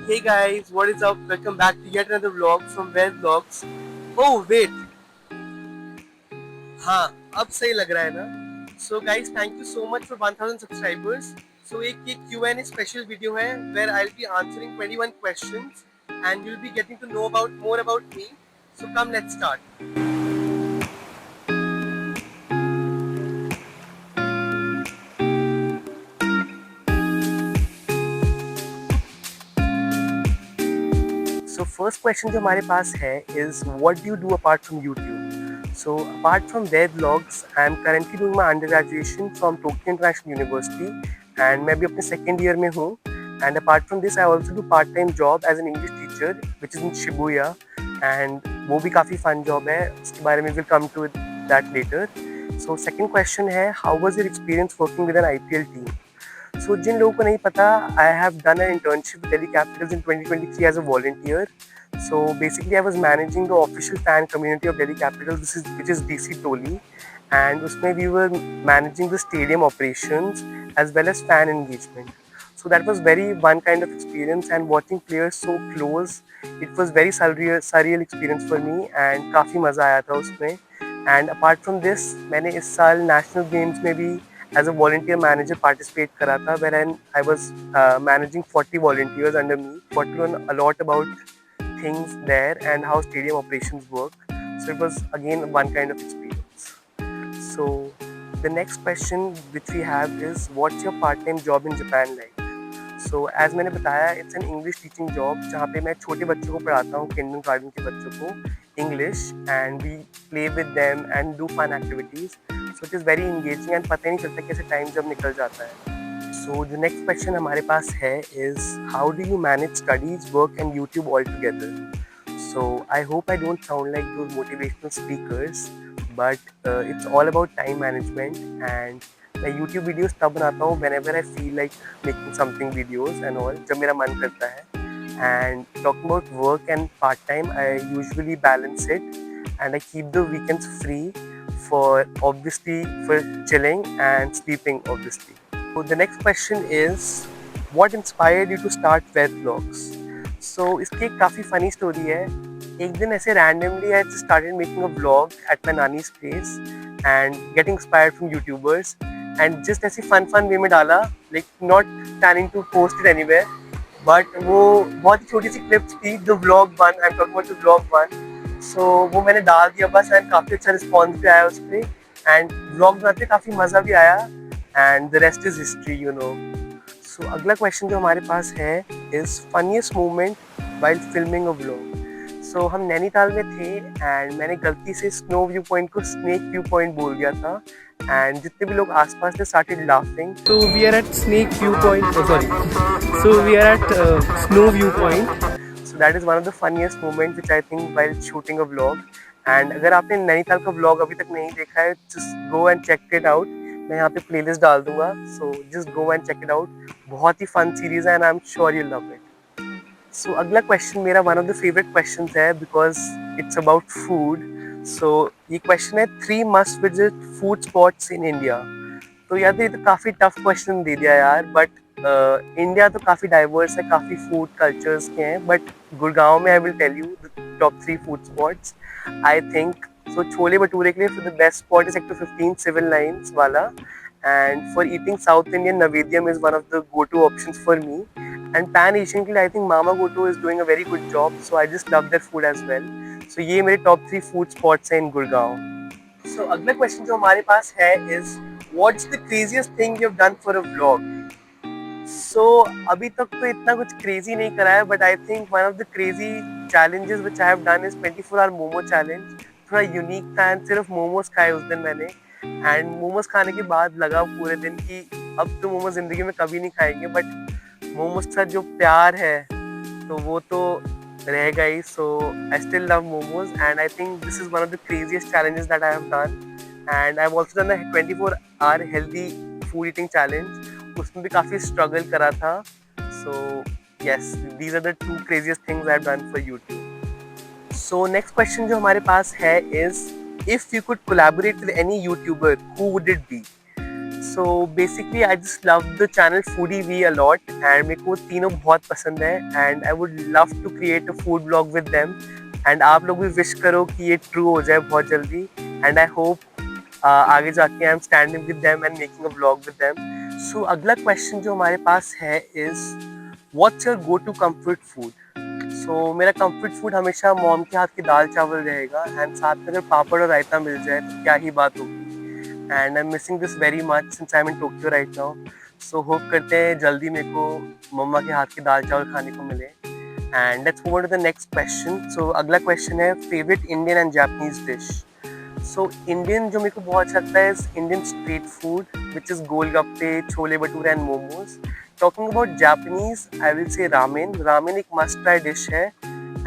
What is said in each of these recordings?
Hey guys, what is up? Welcome back to yet another vlog from Where Vlogs. Oh wait, हाँ अब सही लग रहा है ना? So guys, thank you so much for 1000 subscribers. So एक ये Q&A special video है where I'll be answering 21 questions and you'll be getting to know about more about me. So come, let's start. So first question जो हमारे पास है is what do you do apart from YouTube? So apart from their vlogs, I am currently doing my undergraduation from Tokyo International University and मैं भी अपने second year में हूँ. And apart from this, I also do part-time job as an English teacher, which is in Shibuya. And वो भी काफ़ी fun job है. उसके बारे में we'll come to that later. So second question है, how was your experience working with an IPL team? So जिन लोगों को नहीं पता, I have done an internship with Delhi Capitals in 2023 as a volunteer. So basically I was managing the official fan community of Delhi Capitals, which is DC Toli, and उसमें we were managing the stadium operations as well as fan engagement. So that was very one kind of experience, and watching players so close, it was very surreal experience for me, and काफ़ी मज़ा आया था उसमें. And apart from this, मैंने इस साल national games में भी as a volunteer manager participate करा था, wherein I was managing 40 volunteers under me. Got to learn a lot about things there and how stadium operations work. So it was again one kind of experience. So the next question which we have is, what's your part-time job in Japan like? So as मैंने बताया, it's an English teaching job जहाँ पे मैं छोटे बच्चों को पढ़ाता हूँ, kindergarten के बच्चों को English, and we play with them and do fun activities. So it is very engaging and पता ही नहीं चलता कैसे टाइम जब निकल जाता है. So the next question हमारे पास है is, how do you manage studies, work and YouTube all together? So I hope I don't sound like those motivational speakers, but it's all about time management. And मैं YouTube videos तब बनाता हूँ whenever I feel like making something videos and all, जब मेरा मन करता है. And talking about work and part time, I usually balance it and I keep the weekends free for chilling and sleeping obviously. So the next question is, what inspired you to start Web Vlogs? So इसकी एक काफ़ी funny story है. एक दिन ऐसे randomly I just started making a vlog at my nani's place and getting inspired from YouTubers and just ऐसे fun way में डाला, like not planning to post it anywhere, but वो बहुत ही छोटी सी clips थी, the vlog one, I'm talking about the vlog one. So वो मैंने डाल दिया बस, and काफ़ी अच्छा response भी आया उस पर, and vlog बनाते काफ़ी मज़ा भी आया, and the rest is history, you know. So अगला क्वेश्चन जो हमारे पास है is funniest moment while filming a vlog. So हम नैनीताल में थे एंड मैंने गलती से स्नो व्यू पॉइंट को स्नेक व्यू पॉइंट बोल गया था एंड जितने भी लोग आसपास थे started laughing. So we are at snake view point. Oh sorry. So we are at snow view point. So that is one of the funniest moments which I think while shooting a vlog. And अगर आपने नैनीताल का vlog अभी तक नहीं देखा है, just go and check it out. मैं यहाँ पे प्लेलिस्ट डाल दूंगा, so just go and check it out. बहुत ही fun series है and I'm sure you'll love it. So अगला क्वेश्चन मेरा one of the favourite questions है बिकॉज इट्स अबाउट फूड. सो ये क्वेश्चन है, 3 must visit food spots in India. तो यार ये तो काफ़ी टफ क्वेश्चन दे दिया यार, बट इंडिया तो काफ़ी डाइवर्स है, काफ़ी फूड कल्चर्स के हैं, बट गुड़गांव में I will tell you the top 3 food spots I think. So chole bhature के लिए for the best spot is sector 15 civil lines वाला, and for eating South Indian, Navediyam is one of the go-to options for me. And Pan Asian के लिए I think Mama Goto is doing a very good job, so I just love their food as well. So ये मेरे top 3 food spots हैं in Gurgaon. So अगला question जो हमारे पास है is, what's the craziest thing you've done for a vlog? So अभी तक तो इतना कुछ crazy नहीं करा है, but I think one of the crazy challenges which I have done is 24-hour momo challenge. थोड़ा unique था and सिर्फ मोमोज खाए उस दिन मैंने, एंड मोमोज खाने के बाद लगा पूरे दिन कि अब तो मोमोज जिंदगी में कभी नहीं खाएंगे, बट मोमोज का जो प्यार है तो वो तो रहेगा ही. So I still love momos and I think this is one of the craziest challenges that I have done. And I have also done the 24-hour healthy food eating challenge, उसमें भी काफ़ी स्ट्रगल करा था. So yes, these are the 2 craziest things I have done for YouTube. So next question जो हमारे पास है is, if you could collaborate with any YouTuber, who would it be? So basically I just love the channel Foodie V a lot and मेरे को तीनों बहुत पसंद है and I would love to create a food vlog with them and आप लोग भी wish करो कि ये true हो जाए बहुत जल्दी and I hope आगे जाके I'm standing with them and making a vlog with them. So अगला question जो हमारे पास है is what's your go to comfort food? So मेरा comfort food हमेशा मॉम के हाथ की दाल चावल रहेगा एंड साथ में अगर पापड़ और रायता मिल जाए तो क्या ही बात होगी and I am missing this very much since I am in Tokyo right now. So hope करते हैं जल्दी मेरे को मम्मा के हाथ की दाल चावल खाने को मिले. And let's move on to the next question. So अगला क्वेश्चन है favourite Indian and Japanese dish. So Indian जो मेरे को बहुत अच्छा लगता है is Indian street food which is golgappe, chole bhature and momos. Talking about Japanese, I will say ramen. Ramen एक must try dish है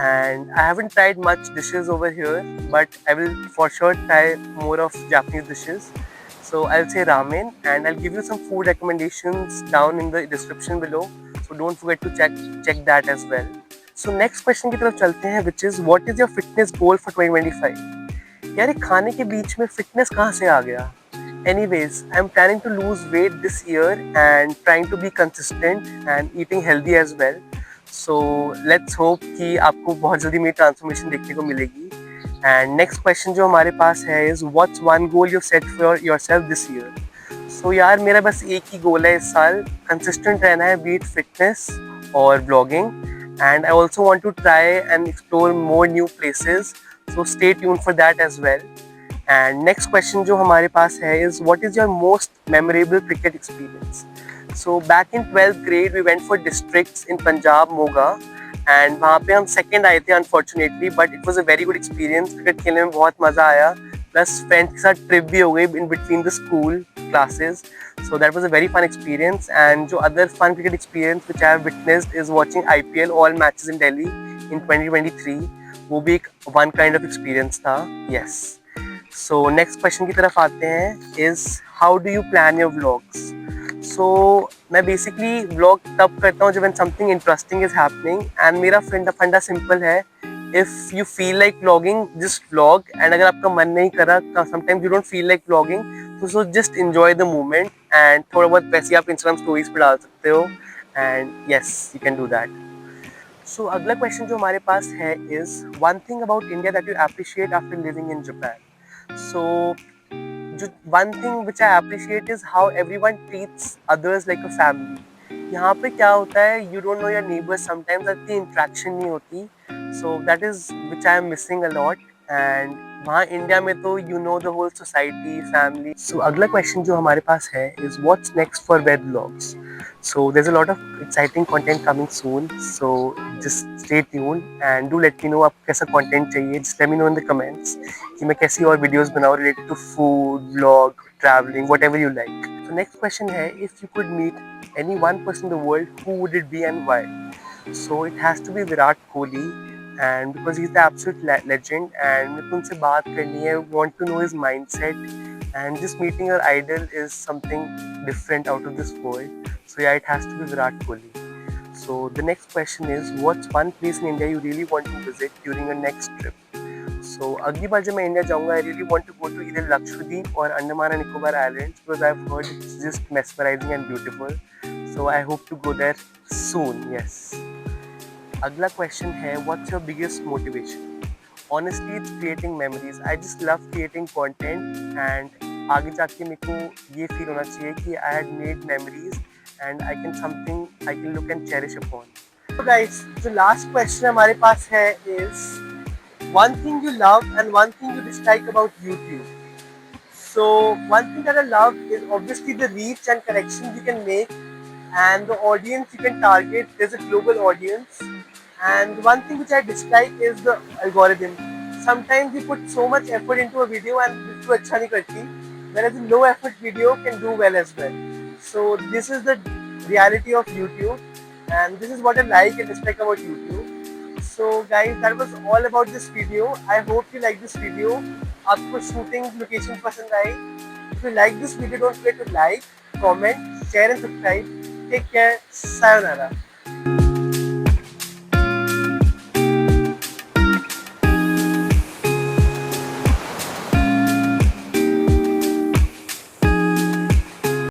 and I haven't tried much dishes over here but I will for sure try more of Japanese dishes. So I'll say ramen and I'll give you some food recommendations down in the description below. So don't forget to check that as well. So next question की तरफ चलते हैं which is what is your fitness goal for 2025? यार ये खाने के बीच में fitness कहाँ से आ गया? Anyways, I'm planning to lose weight this year and trying to be consistent and eating healthy as well. So let's hope कि आपको बहुत जल्दी मेरी ट्रांसफॉर्मेशन देखने को मिलेगी. And next question जो हमारे पास है is what's one goal you've set for yourself this year? So यार मेरा बस एक ही गोल है इस साल, consistent रहना है be it fitness और vlogging. And I also want to try and explore more new places. So stay tuned for that as well. And next question जो हमारे पास है is what is your most memorable cricket experience? So back in 12th grade we went for districts in Punjab, Moga and वहाँ पे हम second आए थे unfortunately but it was a very good experience. cricket खेलने में बहुत मज़ा आया plus friends के साथ trip भी हो गई in between the school classes. So that was a very fun experience and जो other fun cricket experience which I have witnessed is watching IPL all matches in Delhi in 2023. वो भी एक one kind of experience था. Yes. So next question की तरफ आते हैं is how do you plan your vlogs? So मैं basically vlog तब करता हूँ जब when something interesting is happening and मेरा फंडा सिंपल है if you feel like vlogging just vlog and अगर आपका मन नहीं कर रहा sometimes you don't feel like vlogging so just enjoy the moment and थोड़ा बहुत वैसे आप Instagram stories पे डाल सकते हो and yes you can do that. So अगला question जो हमारे पास है is one thing about India that you appreciate after living in Japan. So one thing which I appreciate is how everyone treats others like a family. यहाँ पे क्या होता है you don't know your neighbors sometimes इतनी interaction नहीं होती. So that is which I am missing a lot and वहाँ India में तो you know the whole society, family. So अगला question जो हमारे पास है is what's next for Ved Vlogs? So there's a lot of exciting content coming soon. So just stay tuned and do let me know आपको कैसा content चाहिए. Just let me know in the comments कि मैं कैसी और videos बनाऊँ related to food, vlog, traveling, whatever you like. So next question है if you could meet any one person in the world, who would it be and why? So it has to be Virat Kohli and because he's the absolute legend and मेरे को उनसे बात करनी है, want to know his mindset and just meeting your idol is something different out of this world. So yeah, it has to be Virat Kohli. So the next question is what's one place in India you really want to visit during your next trip? So अगली बार जब मैं India जाऊँगा I really want to go to either Lakshadweep or Andaman and Nicobar Islands because I've heard it's just mesmerizing and beautiful. So I hope to go there soon. Yes. अगला question है what's your biggest motivation? Honestly, it's creating memories. I just love creating content and आगे जाके मेरे को ये feel होना चाहिए कि I had made memories and I can look and cherish upon. So guys, the last question हमारे पास है is one thing you love and one thing you dislike about YouTube. So one thing that I love is obviously the reach and connections you can make and the audience you can target. There's a global audience. And one thing which I dislike is the algorithm. Sometimes you put so much effort into a video and it's अच्छा नहीं करती, whereas a low effort video can do well as well. So this is the reality of YouTube and this is what I like and dislike about YouTube. So guys, that was all about this video. I hope you like this video. आपको shooting location पसंद आई? If you like this video, don't forget to like, comment, share and subscribe. Take care. Sayonara.